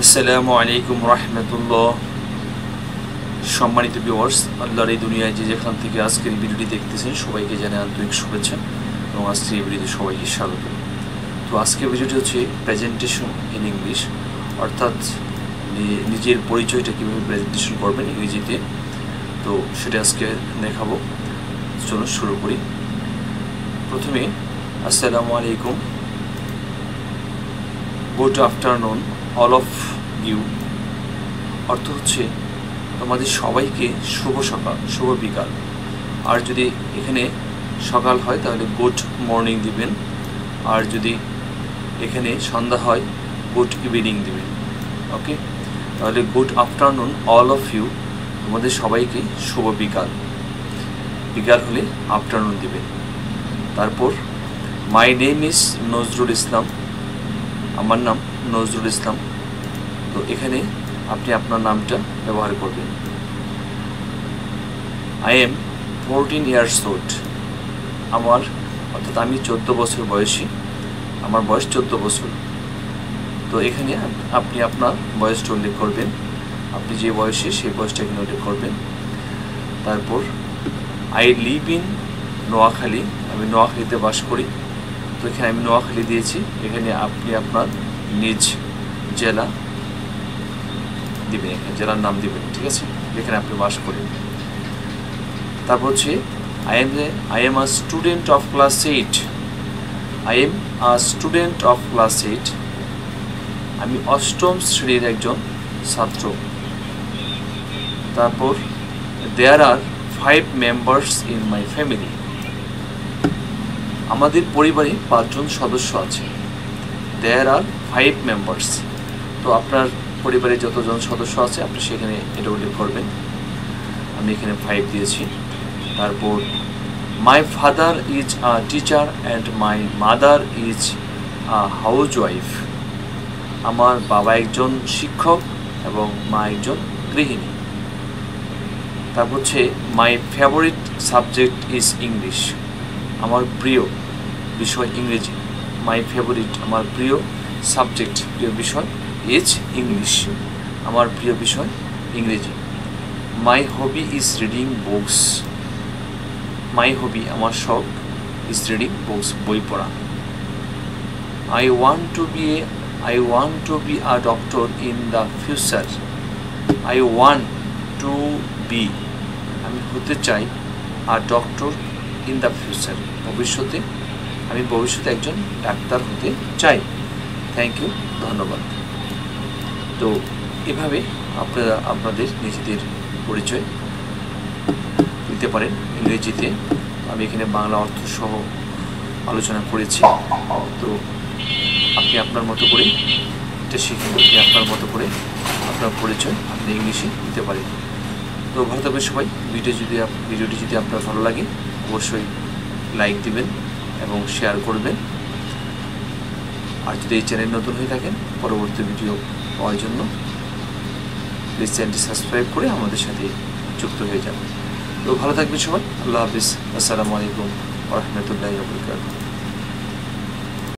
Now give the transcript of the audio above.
আসসালামু আলাইকুম রাহমাতুল্লাহ। সম্মানিত ভিউয়ার্স, আল্লাহর এই দুনিয়ায় যে যেখান থেকে আজকের ভিডিওটি দেখতেছেন সবাইকে জানাই আন্তরিক শুভেচ্ছা এবং আজকের এই ভিডিওতে সবাইকে স্বাগত। তো আজকের ভিডিওটি হচ্ছে প্রেজেন্টেশন ইন ইংলিশ, অর্থাৎ নিজের পরিচয়টা কীভাবে প্রেজেন্টেশন করবেন ইংরেজিতে, তো সেটা আজকে দেখাবো। চলো শুরু করি। প্রথমে আসসালামু আলাইকুম, good afternoon all of you, অর্থ হচ্ছে তোমাদের সবাইকে শুভ সকাল, শুভ বিকাল। আর যদি এখানে সকাল হয় তাহলে গুড মর্নিং দিবেন, আর যদি এখানে সন্ধ্যা হয় গুড ইভিনিং দিবেন। ওকে, তাহলে good afternoon all of you, তোমাদের সবাইকে শুভ বিকাল। বিকাল হলে আফটারনুন দিবেন। তারপর my name is Nazrul Islam, আমার নাম নজরুল ইসলাম। তো এখানে আপনি আপনার নামটা ব্যবহার করবেন। আই এম 14 years old, আমার অর্থাৎ আমি 14 বছর বয়সী, আমার বয়স 14 বছর। তো এখানে আপনি আপনার বয়সটা উল্লেখ করবেন, আপনি যে বয়সে সেই বয়সটা এখানে উল্লেখ করবেন। তারপর আই লিভ ইন নোয়াখালী, আমি নোয়াখালীতে বাস করি। তো এখানে আমি নোয়াখালী দিয়েছি, এখানে আপনি আপনার নিজ জেলা দিবেন, এখানে জেলার নাম দিবেন, ঠিক আছে, যেখানে আপনি বাস করেন। তারপর হচ্ছে I am a student of class 8, I am a student of class 8, আমি 8ম শ্রেণীর একজন ছাত্র। তারপর দেয়ার আর 5 members ইন মাই ফ্যামিলি, আমাদের পরিবারে 5 জন সদস্য আছে। দেয়ার আর 5 members, তো আপনার পরিবারে যতজন সদস্য আছে আপনি সেখানে এটা উল্লেখ করবেন। আমি এখানে 5 দিয়েছি। তারপর my father is a teacher and my mother is a house wife, আমার বাবা একজন শিক্ষক এবং মা একজন গৃহিণী। তারপর হচ্ছে my favourite subject is English, আমার প্রিয় বিষয় ইংরেজি। মাই ফেভারিট, আমার প্রিয় সাবজেক্ট, প্রিয় বিষয় ইজ ইংলিশ, আমার প্রিয় বিষয় ইংরেজি। My hobby is reading books, my hobby, আমার শখ, ইজ রিডিং বুকস, বই পড়া। I want to be a doctor in the future, I want to be, আমি হতে চাই, a doctor in the future, ভবিষ্যতে, আমি ভবিষ্যতে একজন ডাক্তার হতে চাই। থ্যাংক ইউ, ধন্যবাদ। তো এভাবে আপনারা আপনাদের নিজেদের পরিচয় দিতে পারেন ইংরেজিতে। আমি এখানে বাংলা অর্থ সহ আলোচনা করেছি। তো আপনি আপনার মতো করে এটা শিখে, আপনি আপনার মতো করে আপনার পরিচয় আপনি ইংলিশে দিতে পারেন। তো ভালো থাকবেন সবাই। ভিডিওটি যদি আপনার ভালো লাগে অবশ্যই লাইক দিবেন এবং শেয়ার করবেন। আর যদি এই চ্যানেল নতুন হয়ে থাকেন পরবর্তী ভিডিও পাওয়ার জন্য প্লিজ চ্যানেলটি সাবস্ক্রাইব করে আমাদের সাথে যুক্ত হয়ে যান। তো ভালো থাকবেন সবাই। আল্লাহ হাফিজ। আসসালামু আলাইকুম ওয়া রাহমাতুল্লাহি ওয়া বারাকাতুহু।